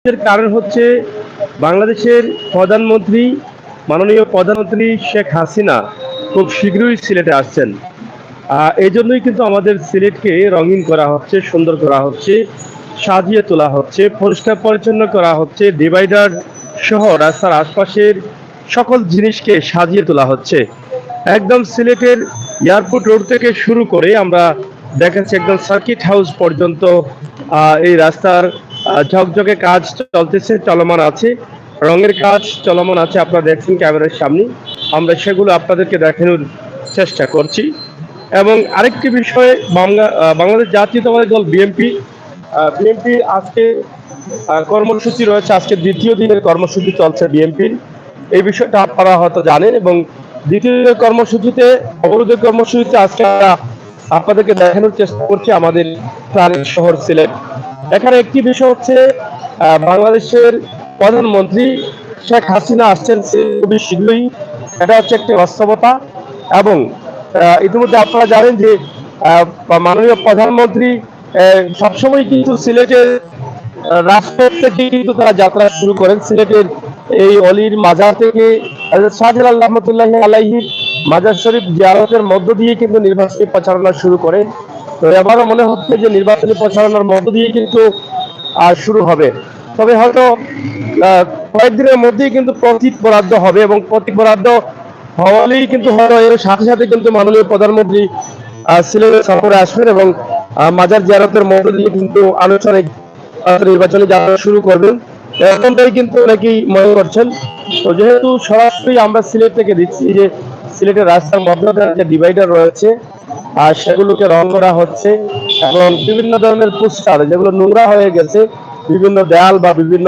এর কারণ হচ্ছে বাংলাদেশের প্রধানমন্ত্রী, মাননীয় প্রধানমন্ত্রী শেখ হাসিনা খুব শীঘ্রই সিলেটে আসছেন। এই জন্যই কিন্তু আমাদের সিলেটকে রঙিন করা হচ্ছে, সুন্দর করা হচ্ছে, সাজিয়ে তোলা হচ্ছে, পরিষ্কার পরিচ্ছন্ন করা হচ্ছে, ডিভাইডার সহ রাস্তার আশপাশের সকল জিনিসকে সাজিয়ে তোলা হচ্ছে। একদম সিলেটের এয়ারপোর্ট রোড থেকে শুরু করে আমরা দেখাচ্ছি একদম সার্কিট হাউস পর্যন্ত এই রাস্তার ঝকঝকে কাজ চলতেছে, চলমান আছে, রঙের কাজ চলমান আছে। আপনারা দেখছেন ক্যামেরার সামনে, আমরা সেগুলো আপনাদেরকে দেখানোর চেষ্টা করছি। এবং আরেকটি বিষয়, বাংলাদেশ জাতীয়তাবাদী দল বিএনপি আজকে কর্মসূচি রয়েছে, আজকে দ্বিতীয় দিনের কর্মসূচি চলছে বিএনপির। এই বিষয়টা আপনারা হয়তো জানেন। এবং দ্বিতীয় দিনের কর্মসূচিতে, অবরোধের কর্মসূচিতে আজকে আমরা আপনাদেরকে দেখানোর চেষ্টা করছি আমাদের প্রাণের শহর সিলেট। এখানে একটি বিষয় হচ্ছে বাংলাদেশের প্রধানমন্ত্রী শেখ হাসিনা আসছেন খুবই শীঘ্রই, এটা হচ্ছে একটি বাস্তবতা। এবং ইতিমধ্যে আপনারা জানেন যে মাননীয় প্রধানমন্ত্রী সবসময় কিন্তু সিলেটের রাজপথ থেকে কিন্তু তারা যাত্রা শুরু করেন। সিলেটের এই অলির মাজার থেকে শাহজালাল রহমতুল্লাহ আলাইহির মাজার শরীফ জিয়ারতের মধ্য দিয়ে কিন্তু নির্বাচনী প্রচারণা শুরু করেন। তো এবারও মনে হচ্ছে যে নির্বাচনী প্রচারণার মধ্য দিয়ে কিন্তু শুরু হবে। তবে হয়তো কয়েকদিনের মধ্যেই কিন্তু প্রতীক বরাদ্দ হবে, এবং প্রতীক বরাদ্দ হওয়ালেই কিন্তু হয়তো এর সাথে সাথে কিন্তু মাননীয় প্রধানমন্ত্রী সিলেটে সফরে আসবেন এবং মাজার জিয়ারতের মধ্য দিয়ে কিন্তু আনুষ্ঠানিক নির্বাচনী যাত্রা শুরু করবেন, এরকমটাই কিন্তু অনেকেই মনে করছেন। তো যেহেতু সরাসরি আমরা সিলেট থেকে দিচ্ছি যে সিলেটের রাস্তার মধ্যে যে ডিভাইডার রয়েছে আর সেগুলোকে রং করা হচ্ছে, এবং বিভিন্ন ধরনের পোস্টার যেগুলো নোংরা হয়ে গেছে, বিভিন্ন দেয়াল বা বিভিন্ন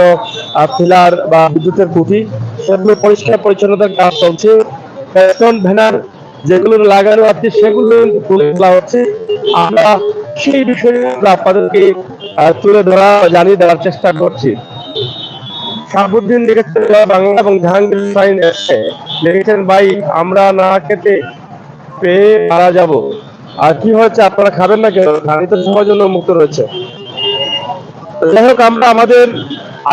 পিলার বা বিদ্যুতের খুঁটি, সেগুলো পরিষ্কার পরিচ্ছন্নতার কাজ চলছে। ফ্যাশন ব্যানার যেগুলো লাগানো আছে সেগুলো তুলে তোলা হচ্ছে। আমরা সেই বিষয়ে আপনাদেরকে তুলে ধরা, জানিয়ে দেওয়ার চেষ্টা করছি। শাহাবুদ্দিন লিখেছেন বাংলা, এবং জাহাঙ্গীর সাইন লিখেছেন ভাই আমরা না খেতে পেয়ে মারা যাব। আর কি হয়েছে, আপনারা খাবেন না কেন? ধানি তো সবার জন্য মুক্ত রয়েছে। যাই হোক, আমরা আমাদের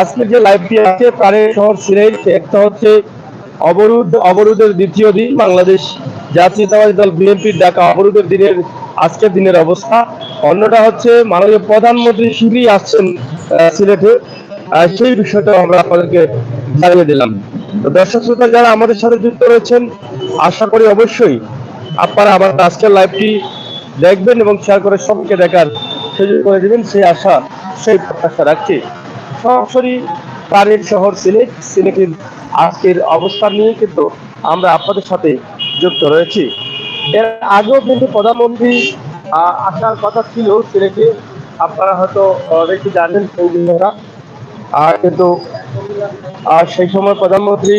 আজকের যে লাইভটি আছে প্রাণের শহর সিলেট, একটা হচ্ছে অবরোধের দ্বিতীয় দিন, বাংলাদেশ জাতীয়তাবাদী দল বিএনপির ডাকা অবরোধের দিনের আজকের দিনের অবস্থা। অন্যটা হচ্ছে মাননীয় প্রধানমন্ত্রী শীঘ্রই আসছেন সিলেটে, সেই বিষয়টা আমরা আপনাদেরকে জানিয়ে দিলাম। তো দর্শক শ্রোতা যারা আমাদের সাথে যুক্ত রয়েছেন, আশা করি অবশ্যই আপনারা আমার আজকের লাইভটি দেখবেন এবং শেয়ার করে সবকে দেখার সুযোগ করে দেবেন, সেই আশা, সেই প্রত্যাশা রাখছি। সরাসরি প্রাণের শহর সিলেটের আজকের অবস্থান নিয়ে কিন্তু আমরা আপনাদের সাথে যুক্ত রয়েছি। এর আগেও কিন্তু প্রধানমন্ত্রী আসার কথা ছিল সিলেটে, আপনারা হয়তো অনেকে জানেন সেই বিষয়টা। কিন্তু সেই সময় প্রধানমন্ত্রী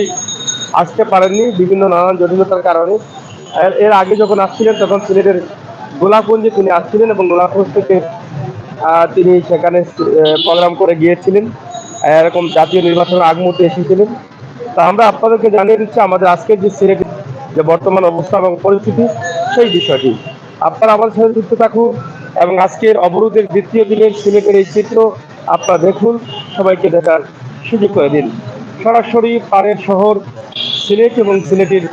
আসতে পারেননি বিভিন্ন নানান জটিলতার কারণে। এর আগে যখন আসছিলেন তখন সিলেটের গোলাপগঞ্জে তিনি আসছিলেন, এবং গোলাপগঞ্জ থেকে তিনি সেখানে প্রোগ্রাম করে গিয়েছিলেন, এরকম জাতীয় নির্বাচনের আগ মুহূর্তে এসেছিলেন। তা আমরা আপনাদেরকে জানিয়ে দিচ্ছি আমাদের আজকের যে সিলেটের যে বর্তমান অবস্থা এবং পরিস্থিতি, সেই বিষয়টি আপনারা আমাদের সাথে যুক্ত থাকুন, এবং আজকের অবরোধের দ্বিতীয় দিনের সিলেটের এই চিত্র আপনারা দেখুন, সবাইকে দেখার সুযোগ করে দিন। সরাসরি প্রাণের শহর সিলেট এবং সিলেটের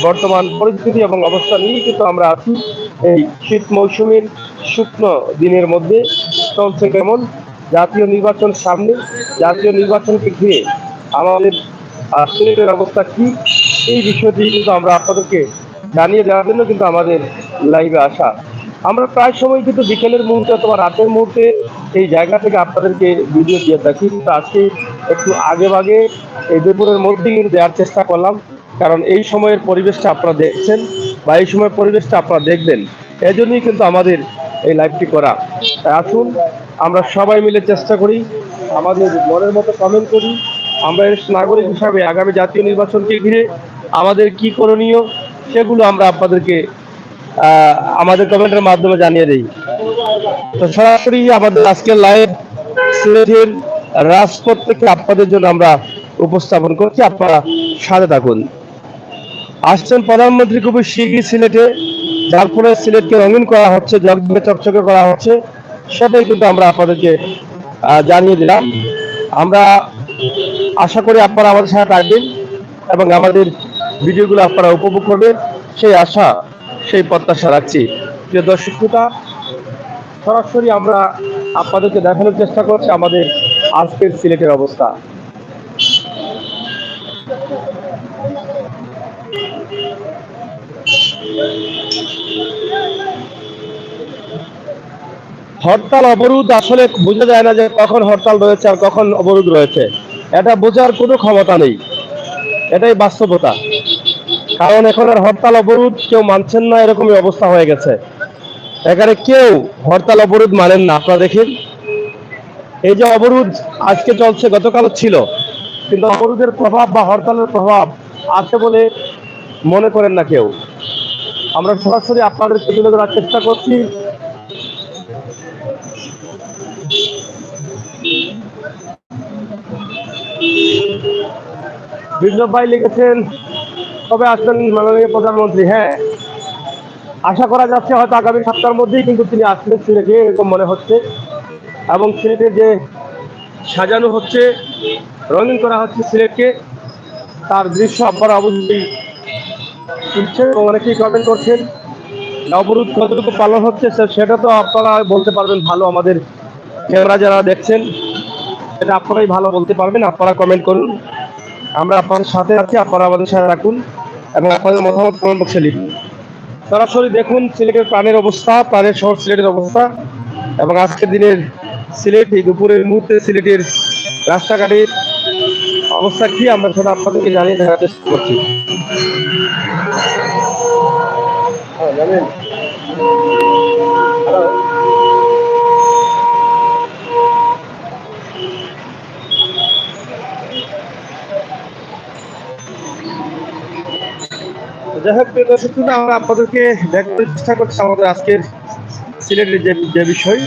বর্তমান পরিস্থিতি এবং অবস্থা নিয়ে কিন্তু আমরা আছি। এই শীত মৌসুমের শুকনো দিনের মধ্যে চলছে কেমন জাতীয় নির্বাচন সামনে, জাতীয় নির্বাচনকে ঘিরে আমাদের সিলেটের অবস্থা কি, এই বিষয়টি কিন্তু আমরা আপনাদেরকে জানিয়ে দেওয়ার জন্য কিন্তু আমাদের লাইভে আসা। আমরা প্রায় সময় কিন্তু বিকেলের মুহূর্তে অথবা রাতের মুহূর্তে এই জায়গা থেকে আপনাদেরকে ভিডিও দিয়ে থাকি, কিন্তু আজকে একটু আগে ভাগে এই দুপুরের মধ্যেই দেওয়ার চেষ্টা করলাম, কারণ এই সময়ের পরিবেশটা আপনারা দেখছেন বা এই সময়ের পরিবেশটা আপনারা দেখবেন, এজন্যই কিন্তু আমাদের এই লাইভটি করা। তাই আসুন আমরা সবাই মিলে চেষ্টা করি, আমাদের মনের মতো কমেন্ট করি, আমরা নাগরিক হিসাবে আগামী জাতীয় নির্বাচনকে ঘিরে আমাদের কি করণীয় সেগুলো আমরা আপনাদেরকে আমাদের কমেন্টের মাধ্যমে জানিয়ে দিই। তো সরাসরি আমাদের আজকের লাইভ সিলেটের রাজপথ থেকে আপনাদের জন্য আমরা উপস্থাপন করছি, আপনারা সাথে থাকুন। আসছেন প্রধানমন্ত্রী খুবই শীঘ্রই সিলেটে, যার ফলে সিলেটকে রঙিন করা হচ্ছে, জগজগে চকচকে করা হচ্ছে, সেটাই কিন্তু আমরা আপনাদেরকে জানিয়ে দিলাম। আমরা আশা করি আপনারা আমাদের সাথে থাকবেন এবং আমাদের ভিডিওগুলো আপনারা উপভোগ করবেন, সেই আশা সেই প্রত্যাশা রাখছি। প্রিয় দর্শক শ্রোতা, সরাসরি আমরা আপনাদেরকে দেখানোর চেষ্টা করছি আমাদের আজকের সিলেটের অবস্থা। হরতাল অবরোধ আসলে বোঝা যায় না যে কখন হরতাল রয়েছে আর কখন অবরোধ রয়েছে, এটা বোঝার কোনো ক্ষমতা নেই, এটাই বাস্তবতা। কারণ এখন আর হরতাল অবরোধ কেউ মানছেন না, এরকমই অবস্থা হয়ে গেছে। এখানে কেউ হরতাল অবরোধ মানেন না। আপনারা দেখেন, এই যে অবরোধ আজকে চলছে, গতকালও ছিল, কিন্তু অবরোধের প্রভাব বা হরতালের প্রভাব আছে বলে মনে করেন না কেউ। আমরা সরাসরি আপনাদেরকে তুলে ধরার চেষ্টা করছি। বিপ্লব ভাই লিখেছেন, কবে আসবেন মাননীয় প্রধানমন্ত্রী? হ্যাঁ, আশা করা যাচ্ছে হয়তো আগামী সপ্তাহের মধ্যেই কিন্তু তিনি আসবেন সিলেটে, এরকম মনে হচ্ছে। এবং সিলেটে যে সাজানো হচ্ছে, রঙিন করা হচ্ছে সিলেটকে, তার দৃশ্য আপনারা অবশ্যই শুনছেন এবং অনেকেই কমেন্ট করছেন। অবরোধ কতটুকু পালন হচ্ছে সেটা তো আপনারা বলতে পারবেন ভালো, আমাদের ক্যামেরা যারা দেখছেন সেটা আপনারাই ভালো বলতে পারবেন। আপনারা কমেন্ট করুন, আমরা আপনাদের সাথে আছি, আপনারা আমাদের সাথে রাখুন এবং আপনাদের মতামত কমেন্ট বক্সে লিখুন। সরাসরি দেখুন সিলেটের প্রাণের অবস্থা, প্রাণের শহর সিলেটের অবস্থা এবং আজকের দিনের সিলেট, এই দুপুরের মুহূর্তে সিলেটের রাস্তাঘাটের অবস্থা কি আমরা সেটা আপনাদেরকে জানিয়ে দেওয়ার চেষ্টা করছি। জানেন, হ্যালো, যাই হোক প্রিয় দর্শক, আমরা আপনাদেরকে দেখানোর চেষ্টা করছি আমাদের আজকের সিলেটের যে বিষয়।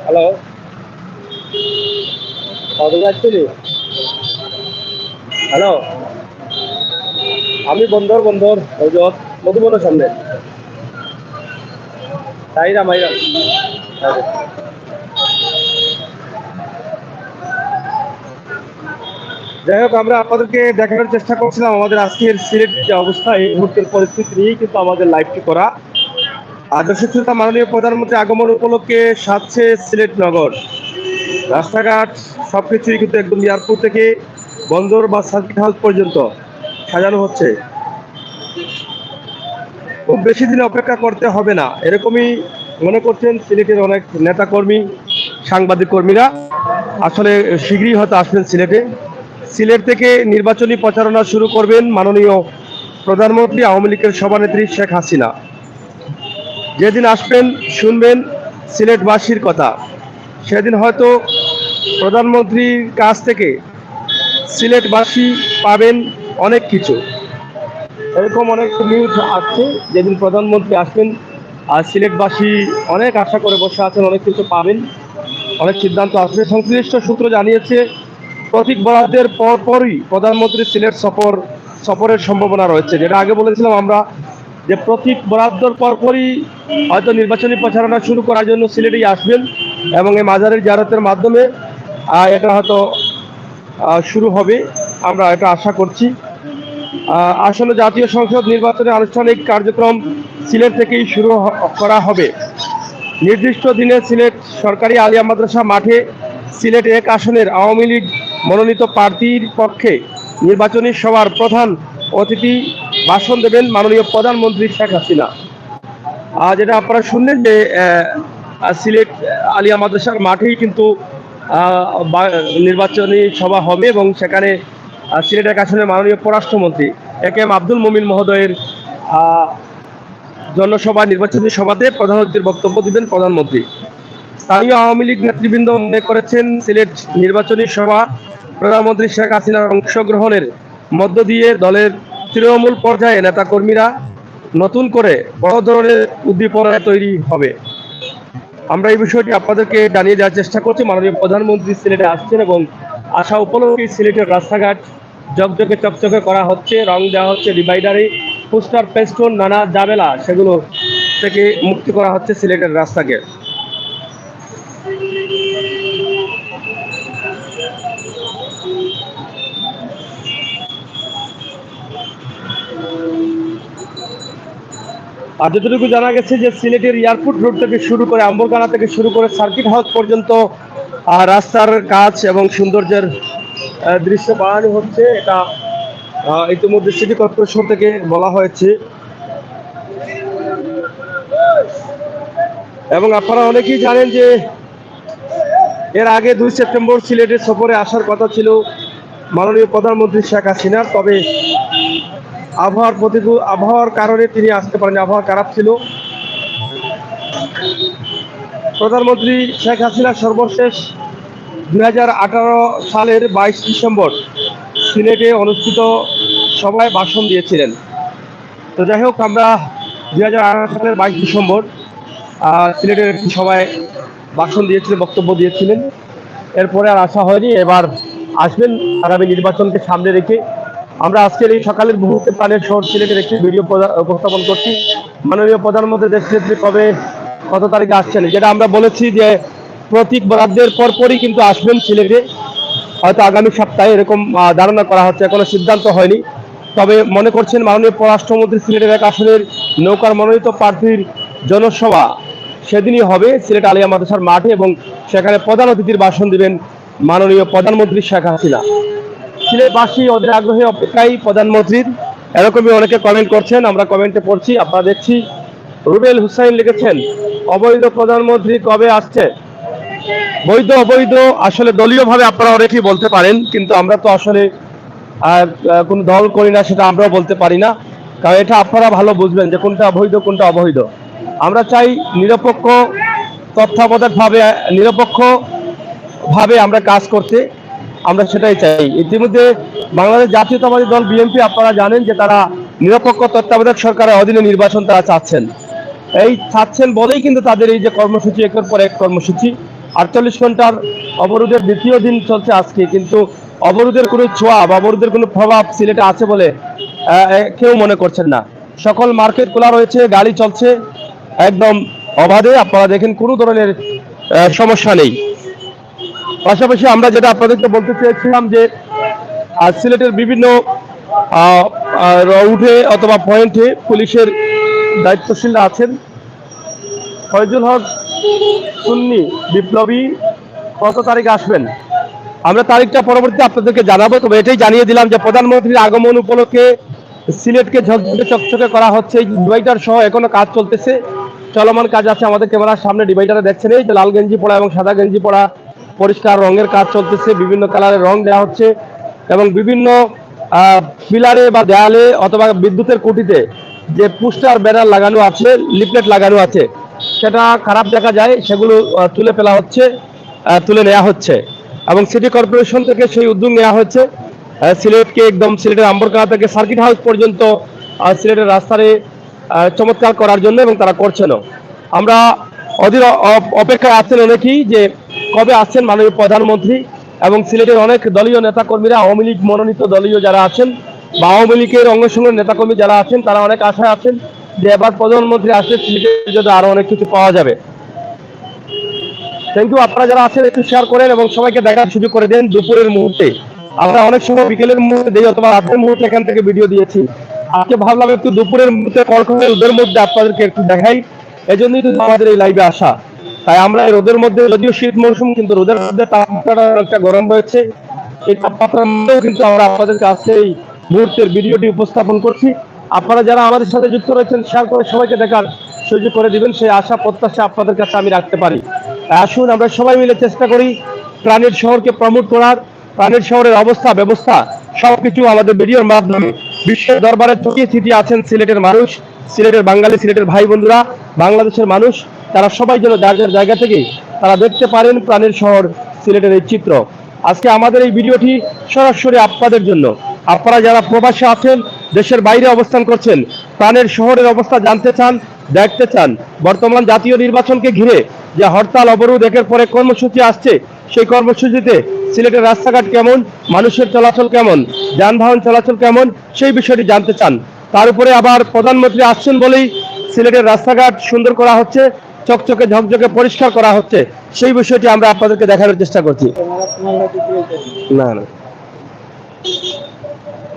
হ্যালো, হ্যালো, আমি বন্দর বন্দর মধুবনের সামনে তাইরা মাইরা। যাই হোক, আমরা আপনাদেরকে দেখানোর চেষ্টা করছিলাম আমাদের আজকের সিলেট যে অবস্থা, এই মুহূর্তের পরিস্থিতি নিয়েই কিন্তু আমাদের লাইভটি করা। আর দর্শক শ্রোতা, মাননীয় প্রধানমন্ত্রী আগমন উপলক্ষে সাজছে সিলেট নগর। রাস্তাঘাট সবকিছুই কিন্তু একদম এয়ারপোর্ট থেকে বন্দর বা সার্কিট হাউস পর্যন্ত সাজানো হচ্ছে। খুব বেশি দিন অপেক্ষা করতে হবে না, এরকমই মনে করছেন সিলেটের অনেক নেতাকর্মী, সাংবাদিক কর্মীরা। আসলে শীঘ্রই হয়তো আসবেন সিলেটে। সিলেট থেকে নির্বাচনী প্রচারণা শুরু করবেন মাননীয় প্রধানমন্ত্রী, আওয়ামী লীগের সভানেত্রী শেখ হাসিনা। যেদিন আসবেন শুনবেন সিলেটবাসীর কথা, সেদিন হয়তো প্রধানমন্ত্রীর কাছ থেকে সিলেটবাসী পাবেন অনেক কিছু। এরকম অনেক নিউজ আসছে, যেদিন প্রধানমন্ত্রী আসবেন আর সিলেটবাসী অনেক আশা করে বসে আছেন, অনেক কিছু পাবেন, অনেক সিদ্ধান্ত আসবে। সংশ্লিষ্ট সূত্র জানিয়েছে প্রতীক বরাদ্দের পরপরই প্রধানমন্ত্রী সিলেট সফরের সম্ভাবনা রয়েছে। যেটা আগে বলেছিলাম আমরা, যে প্রতীক বরাদ্দর পরপরই হয়তো নির্বাচনী প্রচারণা শুরু করার জন্য সিলেটেই আসবেন এবং এই মাজারের জিয়ারতের মাধ্যমে এটা হয়তো শুরু হবে, আমরা এটা আশা করছি। আসলে জাতীয় সংসদ নির্বাচনের আনুষ্ঠানিক কার্যক্রম সিলেট থেকেই শুরু করা হবে। নির্দিষ্ট দিনে সিলেট সরকারি আলিয়া মাদ্রাসা মাঠে সিলেট ১ আসনের আওয়ামী লীগ মনোনীত প্রার্থীর পক্ষে নির্বাচনী সভার প্রধান অতিথি ভাষণ দেবেন মাননীয় প্রধানমন্ত্রী শেখ হাসিনা। যেটা আপনারা শুনলেন যে সিলেট আলিয়া মাদ্রাসার মাঠেই কিন্তু নির্বাচনী সভা হবে এবং সেখানে সিলেট ১ আসনের মাননীয় পররাষ্ট্রমন্ত্রী এ.কে.এম. আব্দুল মমিন মহোদয়ের জনসভা, নির্বাচনী সভাতে প্রধান অতিথির বক্তব্য দিবেন প্রধানমন্ত্রী। স্থানীয় আওয়ামী লীগ নেতৃবৃন্দ মনে করেছেন সিলেট নির্বাচনী সভা প্রধানমন্ত্রী শেখ হাসিনার অংশগ্রহণের মধ্য দিয়ে দলের তৃণমূল পর্যায়ে নেতাকর্মীরা নতুন করে বড় ধরনের উদ্দীপনায় তৈরি হবে। আমরা এই বিষয়টি আপনাদেরকে জানিয়ে দেওয়ার চেষ্টা করছি। মাননীয় প্রধানমন্ত্রী সিলেটে আসছেন এবং আসা উপলক্ষে সিলেটের রাস্তাঘাট জকজকে চকচকে করা হচ্ছে, রং দেওয়া হচ্ছে, ডিভাইডারে পোস্টার, পেস্টন, নানা জাবেলা সেগুলো থেকে মুক্তি করা হচ্ছে সিলেটের রাস্তাকে। আর যতটুকু জানা গেছে যে সিলেটের এয়ারপোর্ট রোড থেকে শুরু করে আম্বরখানা থেকে শুরু করে সার্কিট হাউস পর্যন্ত রাস্তার কাজ এবং সৌন্দর্যের দৃশ্য বাড়ানো হচ্ছে। এটা ইতিমধ্যে সিটি কর্পোরেশন থেকে বলা হয়েছে। এবং আপনারা অনেকেই জানেন যে এর আগে 2 সেপ্টেম্বর সিলেটের সফরে আসার কথা ছিল মাননীয় প্রধানমন্ত্রী শেখ হাসিনা, তবে আবহাওয়ার কারণে তিনি আসতে পারেন। আবহাওয়া খারাপ ছিল। প্রধানমন্ত্রী শেখ হাসিনা সর্বশেষ 2018 সালের 22 ডিসেম্বর সিলেটে অনুষ্ঠিত সভায় ভাষণ দিয়েছিলেন। তো যাই হোক, আমরা 2018 সালের 22 ডিসেম্বর সিলেটের একটি সভায় ভাষণ দিয়েছিলেন, বক্তব্য দিয়েছিলেন। এরপরে আর আসা হয়নি। এবার আসবেন আগামী নির্বাচনকে সামনে রেখে। আমরা আজকের এই সকালের মুহূর্তে প্রাণের শহর সিলেটের একটি ভিডিও উপস্থাপন করছি। মাননীয় প্রধানমন্ত্রী দেশনেত্রী কবে কত তারিখে আসছেন, যেটা আমরা বলেছি যে প্রতীক বরাদ্দের পরপরই কিন্তু আসবেন সিলেটে, হয়তো আগামী সপ্তাহে এরকম ধারণা করা হচ্ছে। এখনো সিদ্ধান্ত হয়নি, তবে মনে করছেন মাননীয় পররাষ্ট্রমন্ত্রী সিলেটের এক আসনের নৌকার মনোনীত প্রার্থীর জনসভা সেদিনই হবে সিলেট আলিয়া মাদ্রাসার মাঠে, এবং সেখানে প্রধান অতিথির ভাষণ দিবেন মাননীয় প্রধানমন্ত্রী শেখ হাসিনা। সিলেটবাসী ওদের আগ্রহে অপেক্ষায় প্রধানমন্ত্রীর, এরকমই অনেকে কমেন্ট করছেন, আমরা কমেন্টে পড়ছি, আপনারা দেখছি। রুবেল হুসাইন লিখেছেন, অবৈধ প্রধানমন্ত্রী কবে আসছে? বৈধ অবৈধ আসলে দলীয়ভাবে আপনারা অনেকেই বলতে পারেন, কিন্তু আমরা তো আসলে কোন দল করি না, সেটা আমরাও বলতে পারি না। কারণ এটা আপনারা ভালো বুঝবেন যে কোনটা বৈধ কোনটা অবৈধ। আমরা চাই নিরপেক্ষ নিরপেক্ষভাবে আমরা কাজ করতে, আমরা সেটাই চাই। ইতিমধ্যে বাংলাদেশ জাতীয়তাবাদী দল বিএনপি, আপনারা জানেন যে তারা নিরপেক্ষ তত্ত্বাবধায়ক সরকারের অধীনে নির্বাচন তারা চাচ্ছেন বলেই কিন্তু তাদের এই যে কর্মসূচি, একের পর এক কর্মসূচি। 48 ঘন্টার অবরোধের দ্বিতীয় দিন চলছে আজকে, কিন্তু অবরোধের কোনো ছোঁয়া বা অবরোধের কোনো প্রভাব সিলেটে আছে বলে কেউ মনে করছেন না। সকল মার্কেট খোলা রয়েছে, গাড়ি চলছে একদম অবাধে। আপনারা দেখেন কোনো ধরনের সমস্যা নেই। পাশাপাশি আমরা যেটা আপনাদেরকে বলতে চেয়েছিলাম যে সিলেটের বিভিন্ন রুটে অথবা পয়েন্টে পুলিশের দায়িত্বশীলরা আছেন। ফয়জুল হক সুন্নি বিপ্লবী কত তারিখে আসবেন, আমরা তারিখটা পরবর্তীতে আপনাদেরকে জানাবো। তবে এটাই জানিয়ে দিলাম যে প্রধানমন্ত্রীর আগমন উপলক্ষে সিলেটকে ঝকঝকে চকচকে করা হচ্ছে। এই ডিভাইডার সহ এখনো কাজ চলতেছে, চলমান কাজ আছে। আমাদের ক্যামেরার সামনে ডিভাইডারে দেখছেন, এই যে লাল গেঞ্জি পরা এবং সাদা গেঞ্জি পরা পরিষ্কার রঙের কাজ চলতেছে। বিভিন্ন কালারের রং দেওয়া হচ্ছে এবং বিভিন্ন পিলারে বা দেয়ালে অথবা বিদ্যুতের খুঁটিতে যে পোস্টার ব্যানার লাগানো আছে, লিফলেট লাগানো আছে, সেটা খারাপ দেখা যায়, সেগুলো তুলে নেওয়া হচ্ছে। এবং সিটি কর্পোরেশন থেকে সেই উদ্যোগ নেওয়া হচ্ছে সিলেটকে একদম সিলেটের আম্বরখানা থেকে সার্কিট হাউস পর্যন্ত সিলেটের রাস্তায় চমৎকার করার জন্য, এবং তারা করছেনও। আমরা অধীর অপেক্ষায় আছেন অনেকেই যে কবে আসছেন মাননীয় প্রধানমন্ত্রী, এবং সিলেটের অনেক দলীয় নেতাকর্মীরা, আওয়ামী লীগ মনোনীত দলীয় যারা আছেন বা আওয়ামী লীগের অঙ্গসংগঠনের নেতাকর্মী যারা আছেন, তারা অনেক আশায় আছেন যে এবার প্রধানমন্ত্রী আসলে সিলেটের জন্য আরো অনেক কিছু পাওয়া যাবে। Thank you. আপনারা যারা আছেন একটু শেয়ার করেন এবং সবাইকে দেখার সুযোগ করে দেন। দুপুরের মুহূর্তে আমরা অনেক সময় বিকেলের মুহূর্তে দিই অথবা রাতের মুহূর্তে এখান থেকে ভিডিও দিয়েছি, আজকে ভাবলাম একটু দুপুরের মুহূর্তে কড়কড়ে রোদের মধ্যে আপনাদেরকে একটু দেখাই, এজন্যই তো আমাদের এই লাইভে আসা। তাই আমরা এই রোদের মধ্যে, যদিও শীত মৌসুম, কিন্তু রোদের মধ্যে তাপমাত্রাটা একটা গরম রয়েছে, এই তাপমাত্রার মধ্যেও কিন্তু আমরা আপনাদের কাছে এই মুহূর্তের ভিডিওটি উপস্থাপন করছি। আপনারা যারা আমাদের সাথে যুক্ত রয়েছেন শেয়ার করে সবাইকে দেখার সুযোগ করে দিবেন, সেই আশা প্রত্যাশা আপনাদের কাছে আমি রাখতে পারি। আসুন আমরা সবাই মিলে চেষ্টা করি প্রাণের শহরকে প্রমোট করার। প্রাণের শহরের অবস্থা ব্যবস্থা সবকিছু আমাদের ভিডিওর মাধ্যমে বিশ্বের দরবারে ছড়িয়ে ছিটিয়ে আছেন সিলেটের মানুষ, সিলেটের বাঙালি, সিলেটের ভাই বন্ধুরা, বাংলাদেশের মানুষ, তারা সবাই যেন যার যার জায়গা থেকে তারা দেখতে পারেন প্রাণের শহর সিলেটের এই চিত্র। আজকে আমাদের এই ভিডিওটি সরাসরি আপনাদের জন্য। আপনারা যারা প্রবাসে আছেন, দেশের বাইরে অবস্থান করছেন, প্রাণের শহরের অবস্থা জানতে চান, দেখতে চান, বর্তমান জাতীয় নির্বাচনকে ঘিরে যে হরতাল অবরোধ একের পরে কর্মসূচি আসছে, সেই কর্মসূচিতে সিলেটের রাস্তাঘাট কেমন, মানুষের চলাচল কেমন, যানবাহন চলাচল কেমন, সেই বিষয়টি জানতে চান। তার উপরে আবার প্রধানমন্ত্রী আসছেন বলেই সিলেটের রাস্তাঘাট সুন্দর করা হচ্ছে, চকচকে ঝকঝকে পরিষ্কার করা হচ্ছে, সেই বিষয়টি আমরা আপনাদেরকে দেখানোর চেষ্টা করছি। না না,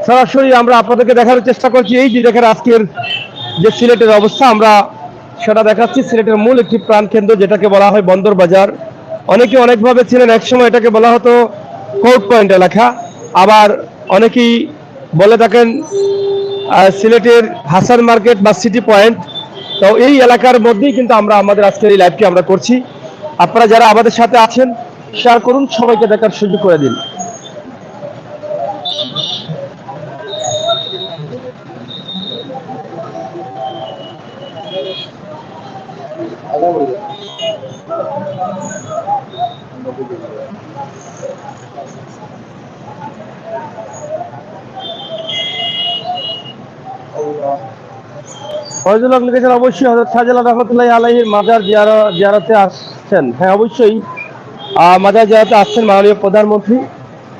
সরাসরি আমরা আপনাদেরকে দেখানোর চেষ্টা করছি। এই যে দেখেন আজকের যে সিলেটের অবস্থা, আমরা সেটা দেখাচ্ছি। সিলেটের মূল একটি প্রাণকেন্দ্র যেটাকে বলা হয় বন্দর বাজার। অনেকে অনেকভাবে ছিলেন, একসময় এটাকে বলা হতো কোর্ট পয়েন্ট এলাকা, আবার অনেকেই বলে থাকেন সিলেটের হাসান মার্কেট বা সিটি পয়েন্ট। তো এই এলাকার মধ্যেই কিন্তু আমরা আমাদের আজকের এই লাইভটি আমরা করছি। আপনারা যারা আমাদের সাথে আছেন শেয়ার করুন, সবাইকে দেখার সুযোগ করে দিন। ফয়জুল হক লিখেছেন অবশ্যই হযরত শাহজালাল রাহমাতুল্লাহি আলাইহির মাজার জিয়ারতে আসছেন। হ্যাঁ, অবশ্যই মাজার জিয়ারতে আসছেন মাননীয় প্রধানমন্ত্রী,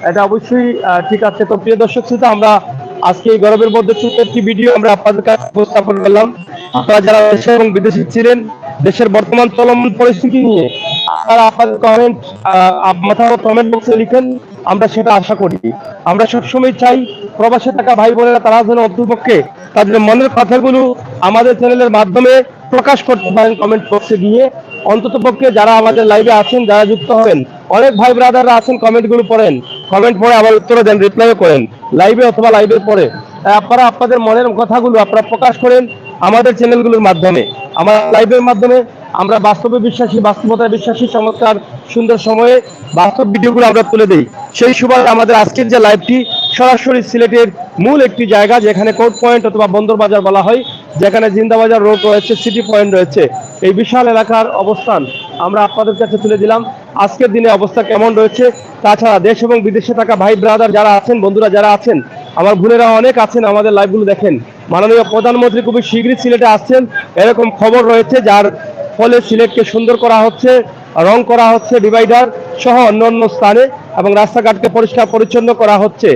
এটা অবশ্যই ঠিক আছে। তো প্রিয় দর্শক শ্রোতা, আমরা আজকে এই গরমের মধ্যে ছোট্ট একটি ভিডিও আমরা আপনাদের কাছে উপস্থাপন করলাম। আপনারা যারা দেশে এবং বিদেশে ছিলেন, দেশের বর্তমান চলমান পরিস্থিতি নিয়ে আপনারা আপনাদের কমেন্ট মতামত কমেন্ট বক্সে লিখেন, আমরা সেটা আশা করি। আমরা সবসময় চাই প্রবাসে থাকা ভাই বোনেরা তারা যেন অন্ততপক্ষে তাদের মনের কথাগুলো আমাদের চ্যানেলের মাধ্যমে প্রকাশ করতে পারেন কমেন্ট বক্সে গিয়ে। অন্ততপক্ষে যারা আমাদের লাইভে আছেন, যারা যুক্ত হবেন, অনেক ভাই ব্রাদাররা আছেন কমেন্টগুলো পড়েন, কমেন্ট পড়ে আবার উত্তর দেন, রিপ্লাইও করেন লাইভে অথবা লাইভের পরে। আপনারা আপনাদের মনের কথাগুলো আপনারা প্রকাশ করেন আমাদের চ্যানেলগুলোর মাধ্যমে, আমার লাইভের মাধ্যমে। আমরা বাস্তবে বিশ্বাসী, বাস্তবতায় বিশ্বাসী, চমৎকার সুন্দর সময়ে বাস্তব ভিডিওগুলো আমরা তুলে দিই। সেই সুবাদে আমাদের আজকের যে লাইভটি সরাসরি সিলেটের মূল একটি জায়গা, যেখানে কোর্ট পয়েন্ট অথবা বন্দর বাজার বলা হয়, যেখানে জিন্দাবাজার রোড রয়েছে, সিটি পয়েন্ট রয়েছে, এই বিশাল এলাকার অবস্থান আমরা আপনাদের কাছে তুলে দিলাম। আজকের দিনে অবস্থা কেমন রয়েছে, তাছাড়া দেশ এবং বিদেশে থাকা ভাই ব্রাদার যারা আছেন, বন্ধুরা যারা আছেন, আমার বোনেরা অনেক আছেন আমাদের লাইভগুলো দেখেন। মাননীয় প্রধানমন্ত্রী খুবই শীঘ্রই সিলেটে আসছেন এরকম খবর রয়েছে, যার ফলে সিলেটকে সুন্দর করা হচ্ছে, রং করা হচ্ছে ডিভাইডার সহ অন্যান্য স্থানে, এবং রাস্তাঘাটকে পরিষ্কার পরিচ্ছন্ন করা হচ্ছে।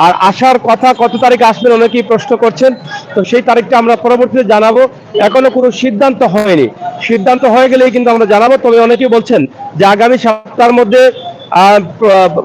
আর আসার কথা কত তারিখে আসবেন অনেকেই প্রশ্ন করছেন, তো সেই তারিখটা আমরা পরবর্তীতে জানাবো। এখনো কোনো সিদ্ধান্ত হয়নি, সিদ্ধান্ত হয়ে গেলেই কিন্তু আমরা জানাবো। তবে অনেকেই বলছেন যে আগামী সপ্তাহের মধ্যে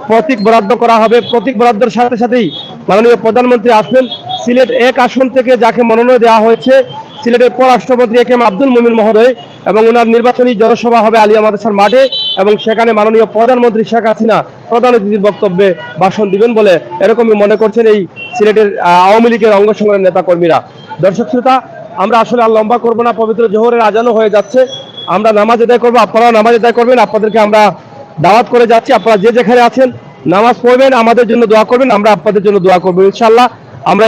প্রতীক বরাদ্দ করা হবে। প্রতীক বরাদ্দের সাথে সাথেই মাননীয় প্রধানমন্ত্রী আসবেন। সিলেট 1 আসন থেকে যাকে মনোনয়ন দেওয়া হয়েছে, সিলেটের পররাষ্ট্রমন্ত্রী এ কে এম আব্দুল মুমিন মহোদয়, এবং ওনার নির্বাচনী জনসভা হবে আলিয়া মাদ্রাসার মাঠে, এবং সেখানে মাননীয় প্রধানমন্ত্রী শেখ হাসিনা প্রধান অতিথির বক্তব্যে ভাষণ দিবেন বলে এরকমই মনে করছেন এই সিলেটের আওয়ামী লীগের অঙ্গ সংগঠনের নেতা কর্মীরা। দর্শক শ্রোতা, আমরা আসলে আর লম্বা করবো না, পবিত্র জোহরের আজানও হয়ে যাচ্ছে, আমরা নামাজ আদায় করবো, আপনারাও নামাজ আদায় করবেন। আপনাদেরকে আমরা দাওয়াত করে যাচ্ছি, আপনারা যে যেখানে আছেন নামাজ পড়বেন, আমাদের জন্য দোয়া করবেন, আমরা আপনাদের জন্য দোয়া করবো। ইনশাআল্লাহ আমরা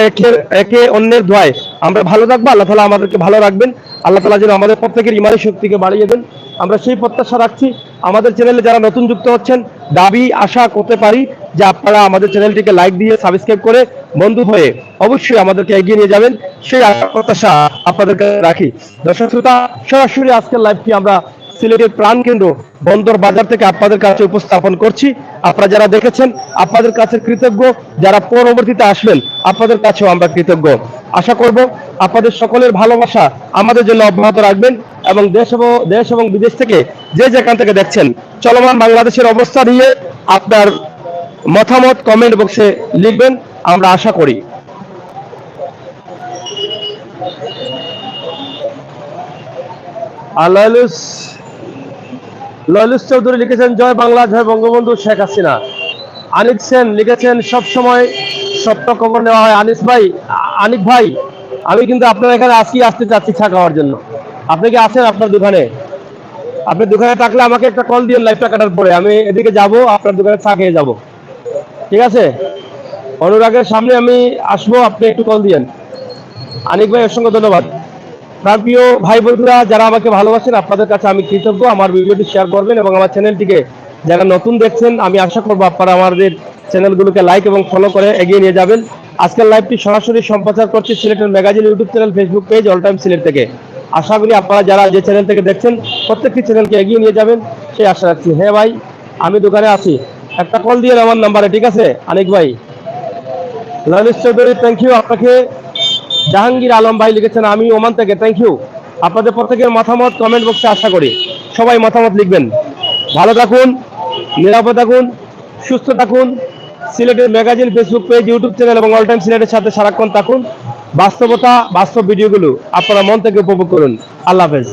একে অন্যের দোয়ায় আমরা ভালো থাকবো, আল্লাহ তাআলা আমাদেরকে ভালো রাখবেন। আল্লাহ তাআলা যেন আমাদের প্রত্যেকের ইমানি শক্তিকে বাড়িয়ে দেন, আমরা সেই প্রত্যাশা রাখছি। আমাদের চ্যানেলে যারা নতুন যুক্ত হচ্ছেন, দাবি আশা করতে পারি যে আপনারা আমাদের চ্যানেলটিকে লাইক দিয়ে সাবস্ক্রাইব করে বন্ধু হয়ে অবশ্যই আমাদেরকে এগিয়ে নিয়ে যাবেন, সেই আশা প্রত্যাশা আপনাদেরকে রাখি। দর্শক শ্রোতা, সরাসরি আজকের লাইভটি আমরা সিলেটের প্রাণকেন্দ্র বন্দর বাজার থেকে আপনাদের কাছে উপস্থাপন করছি। আপনারা যারা দেখেছেন আপনাদের কাছে কৃতজ্ঞ, যারা পরবর্তীতে আসবেন আপনাদের কাছেও আমরা কৃতজ্ঞ। আশা করব আপনাদের সকলের ভালোবাসা আমাদের জন্য অব্যাহত রাখবেন, এবং দেশ এবং বিদেশ থেকে যে যেখান থেকে দেখছেন চলমান বাংলাদেশের অবস্থা নিয়ে আপনার মতামত কমেন্ট বক্সে লিখবেন, আমরা আশা করি। লয়লুস চৌধুরী লিখেছেন জয় বাংলা, জয় বঙ্গবন্ধু শেখ হাসিনা। আনিক সেন লিখেছেন সব সময় সত্য খবর নেওয়া হয়। আনিক ভাই, আমি কিন্তু আপনার এখানে আজকে আসতে চাচ্ছি চা খাওয়ার জন্য। আপনি কি আছেন আপনার দোকানে? আপনি দোকানে থাকলে আমাকে একটা কল দিন লাইভটা কাটার পরে, আমি এদিকে যাব, আপনার দোকানে চা খেয়ে যাব, ঠিক আছে? অনুরাগের সামনে আমি আসবো, আপনি একটু কল দিয়েন। আনিক ভাই, অসংখ্য ধন্যবাদ। প্রিয় ভাই বন্ধুরা যারা আমাকে ভালোবাসেন, আপনাদের কাছে আমি কৃতজ্ঞ। আমার ভিডিওটি শেয়ার করবেন এবং আমার চ্যানেলটিকে যারা নতুন দেখছেন, আমি আশা করবো আপনারা আমাদের চ্যানেলগুলোকে লাইক এবং ফলো করে এগিয়ে নিয়ে যাবেন। আজকের লাইভটি সরাসরি সম্প্রচার করছি সিলেটের magazine YouTube channel, Facebook page all time Sylhet থেকে। আশা করি আপনারা যারা যে চ্যানেল থেকে দেখছেন প্রত্যেকটি চ্যানেলকে এগিয়ে নিয়ে যাবেন, সেই আশা রাখছি। হ্যাঁ ভাই, আমি দোকানে আছি, একটা কল দিয়ে আমার নাম্বারে, ঠিক আছে? আনিক ভাই, লয়লুস চৌধুরী, থ্যাংক ইউ আপনাকে। জাহাঙ্গীর আলম ভাই লিখেছেন আমি ওমান থেকে, থ্যাংক ইউ। আপনাদের প্রত্যেকের মতামত কমেন্ট বক্সে আশা করি। সবাই মতামত লিখবেন। ভালো থাকুন, নিরাপদ থাকুন, সুস্থ থাকুন। সিলেটের magazine, Facebook page, YouTube channel এবং অল টাইম সিলেটের সাথে সারাক্ষণ থাকুন। বাস্তবতা, বাস্তব ভিডিওগুলো আপনারা মন থেকে উপভোগ করুন। আল্লাহ হাফেজ।